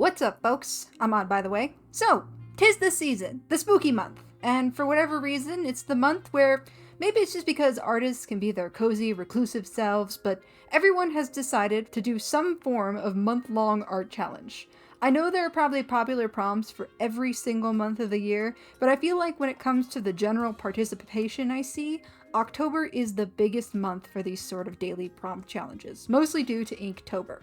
What's up, folks? I'm on, by the way. So, 'tis the season, the spooky month, and for whatever reason, it's the month where maybe it's just because artists can be their cozy, reclusive selves, but everyone has decided to do some form of month-long art challenge. I know there are probably popular prompts for every single month of the year, but I feel like when it comes to the general participation I see, October is the biggest month for these sort of daily prompt challenges, mostly due to Inktober.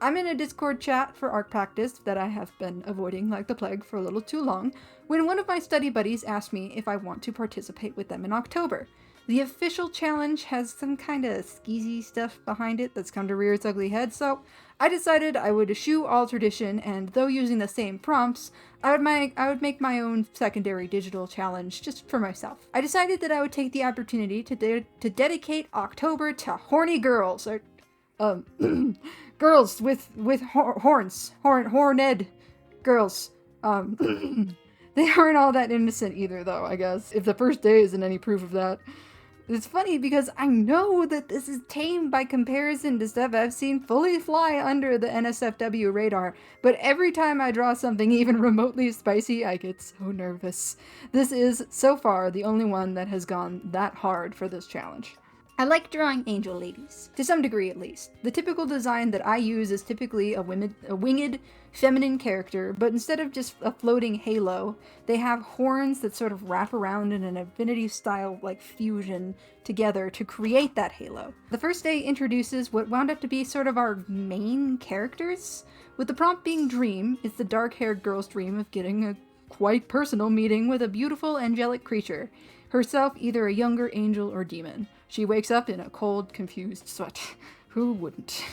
I'm in a Discord chat for art practice that I have been avoiding like the plague for a little too long, when one of my study buddies asked me if I want to participate with them in October. The official challenge has some kind of skeezy stuff behind it that's come to rear its ugly head, so I decided I would eschew all tradition, and though using the same prompts, I would make my own secondary digital challenge just for myself. I decided that I would take the opportunity to dedicate October to horny girls, or girls with horns, horned girls. They aren't all that innocent either, though, I guess, if the first day isn't any proof of that. It's funny because I know that this is tame by comparison to stuff I've seen fully fly under the NSFW radar, but every time I draw something even remotely spicy, I get so nervous. This is, so far, the only one that has gone that hard for this challenge. I like drawing angel ladies, to some degree at least. The typical design that I use is typically a winged, feminine character, but instead of just a floating halo, they have horns that sort of wrap around in an Infinity-style like fusion together to create that halo. The first day introduces what wound up to be sort of our main characters, with the prompt being Dream. It's the dark-haired girl's dream of getting a quite personal meeting with a beautiful angelic creature, herself either a younger angel or demon. She wakes up in a cold, confused sweat. Who wouldn't?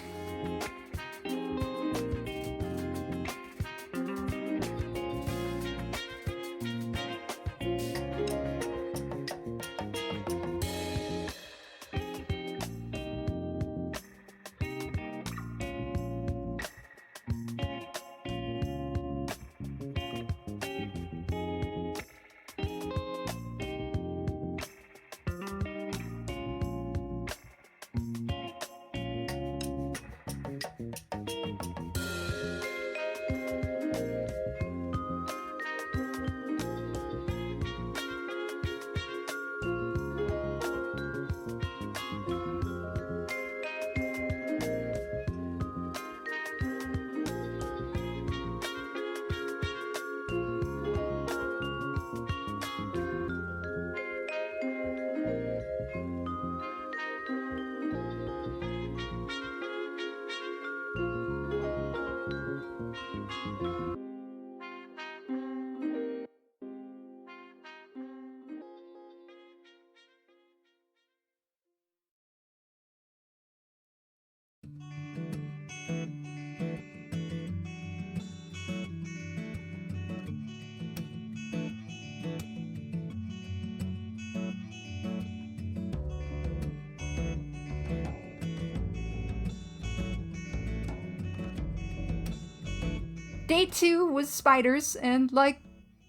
Day 2 was spiders, and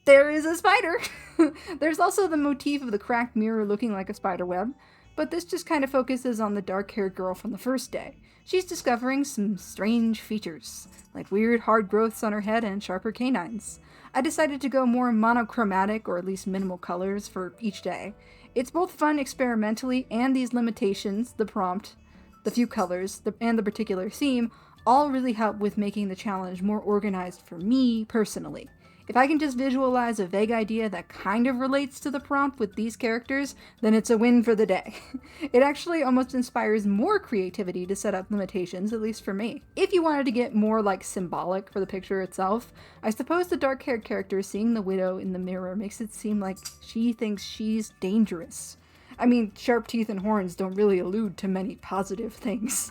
there is a spider! There's also the motif of the cracked mirror looking like a spider web, but this just kind of focuses on the dark-haired girl from the first day. She's discovering some strange features, like weird hard growths on her head and sharper canines. I decided to go more monochromatic, or at least minimal colors, for each day. It's both fun experimentally, and these limitations, the prompt, the few colors, and the particular theme, all really help with making the challenge more organized for me personally. If I can just visualize a vague idea that kind of relates to the prompt with these characters, then it's a win for the day. It actually almost inspires more creativity to set up limitations, at least for me. If you wanted to get more symbolic for the picture itself, I suppose the dark-haired character seeing the widow in the mirror makes it seem like she thinks she's dangerous. I mean, sharp teeth and horns don't really allude to many positive things.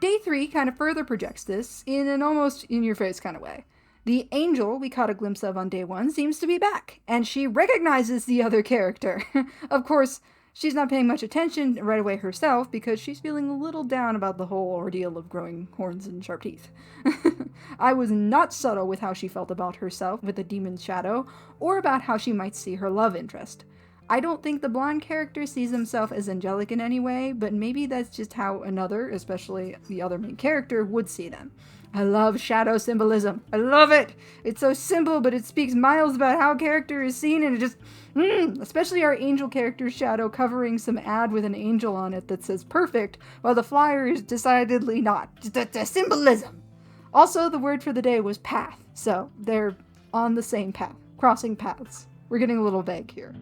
Day 3 kind of further projects this in an almost in-your-face kind of way. The angel we caught a glimpse of on day 1 seems to be back, and she recognizes the other character. Of course, she's not paying much attention right away herself because she's feeling a little down about the whole ordeal of growing horns and sharp teeth. I was not subtle with how she felt about herself with the demon's shadow, or about how she might see her love interest. I don't think the blonde character sees himself as angelic in any way, but maybe that's just how another, especially the other main character, would see them. I love shadow symbolism. I love it! It's so simple, but it speaks miles about how a character is seen, and it just... especially our angel character's shadow covering some ad with an angel on it that says perfect, while the flyer is decidedly not. The symbolism! Also, the word for the day was path, so they're on the same path. Crossing paths. We're getting a little vague here.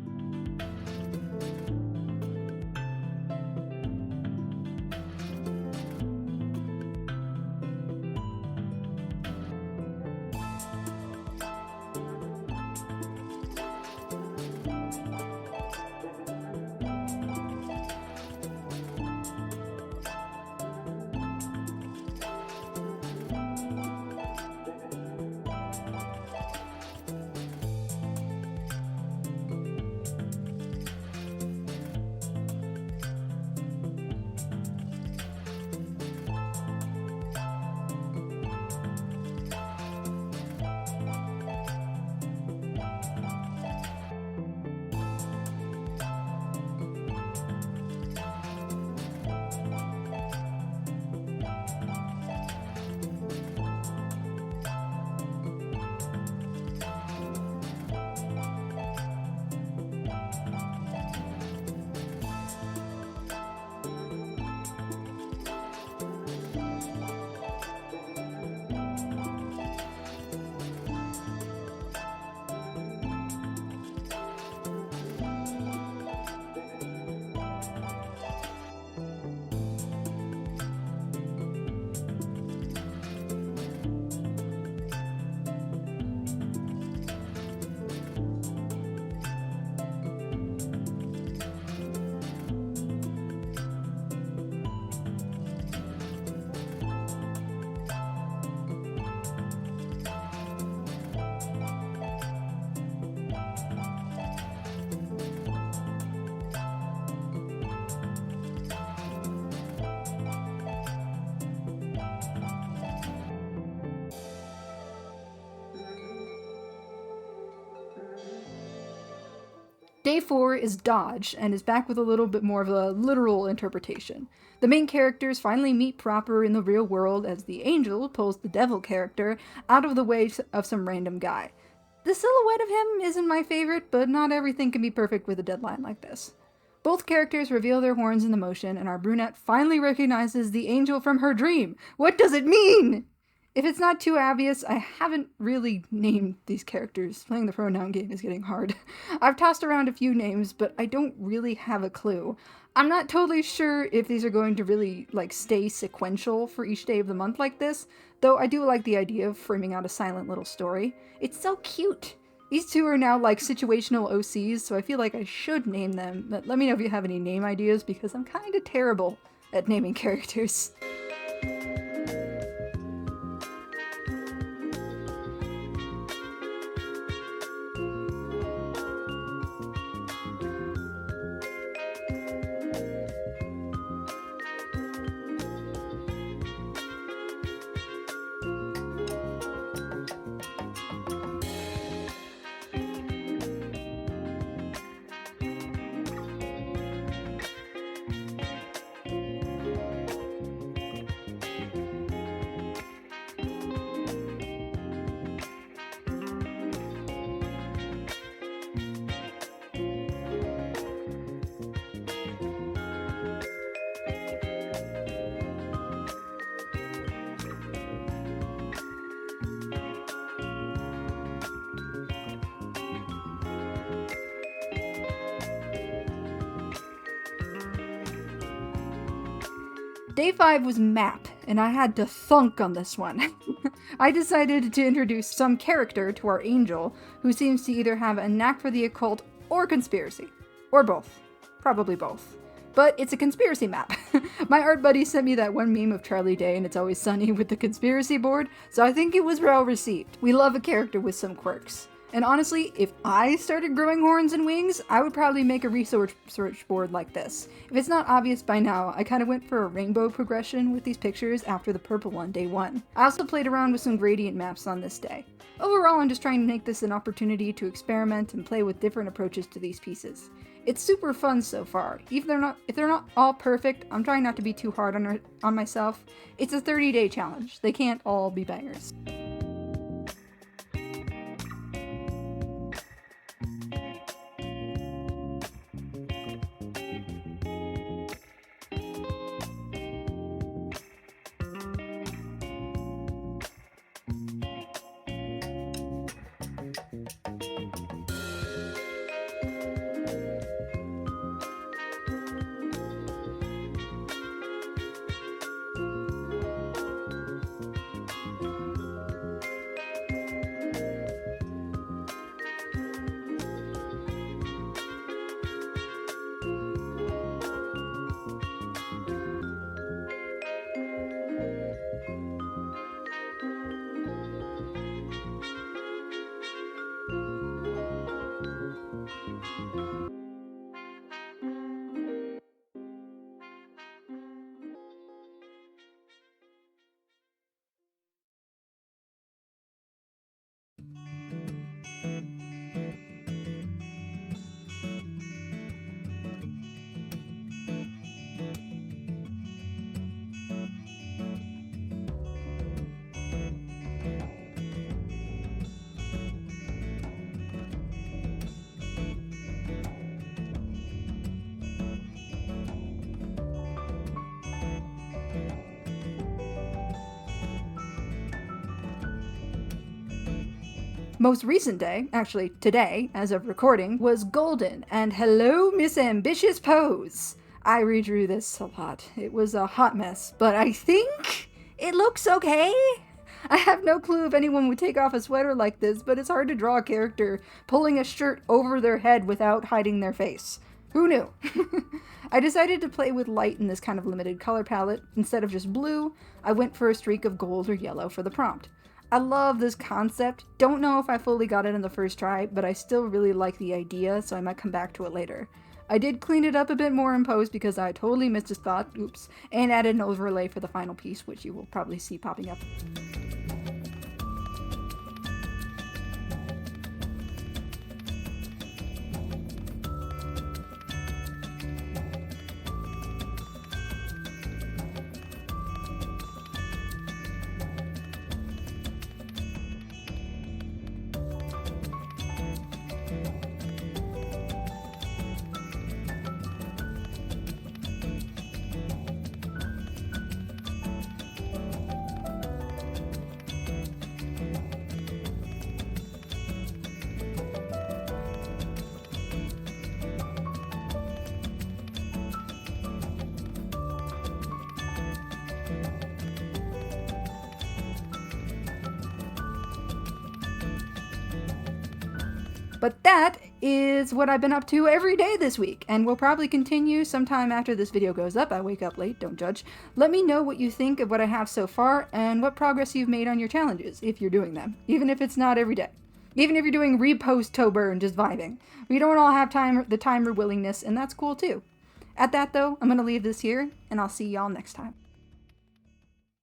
Day 4 is Dodge, and is back with a little bit more of a literal interpretation. The main characters finally meet proper in the real world as the angel pulls the devil character out of the way of some random guy. The silhouette of him isn't my favorite, but not everything can be perfect with a deadline like this. Both characters reveal their horns in the motion, and our brunette finally recognizes the angel from her dream. What does it mean? If it's not too obvious, I haven't really named these characters. Playing the pronoun game is getting hard. I've tossed around a few names, but I don't really have a clue. I'm not totally sure if these are going to really, stay sequential for each day of the month like this, though I do like the idea of framing out a silent little story. It's so cute! These two are now, situational OCs, so I feel like I should name them, but let me know if you have any name ideas, because I'm kinda terrible at naming characters. Day 5 was map, and I had to thunk on this one. I decided to introduce some character to our angel, who seems to either have a knack for the occult or conspiracy. Or both. Probably both. but it's a conspiracy map. My art buddy sent me that one meme of Charlie Day and It's Always Sunny with the conspiracy board, so I think it was well received. We love a character with some quirks. And honestly, if I started growing horns and wings, I would probably make a research board like this. If it's not obvious by now, I kind of went for a rainbow progression with these pictures after the purple on day 1. I also played around with some gradient maps on this day. Overall, I'm just trying to make this an opportunity to experiment and play with different approaches to these pieces. It's super fun so far. If they're not all perfect, I'm trying not to be too hard on myself. It's a 30-day challenge. They can't all be bangers. Most recent day, actually today, as of recording, was golden, and hello, Miss Ambitious Pose! I redrew this a lot. It was a hot mess, but I think it looks okay. I have no clue if anyone would take off a sweater like this, but it's hard to draw a character pulling a shirt over their head without hiding their face. Who knew? I decided to play with light in this kind of limited color palette. Instead of just blue, I went for a streak of gold or yellow for the prompt. I love this concept. Don't know if I fully got it in the first try, but I still really like the idea, so I might come back to it later. I did clean it up a bit more in post because I totally missed a spot, oops, and added an overlay for the final piece, which you will probably see popping up. But that is what I've been up to every day this week, and will probably continue sometime after this video goes up. I wake up late, don't judge. Let me know what you think of what I have so far, and what progress you've made on your challenges, if you're doing them, even if it's not every day. Even if you're doing repost tober and just vibing. We don't all have the time or willingness, and that's cool too. At that though, I'm gonna leave this here, and I'll see y'all next time.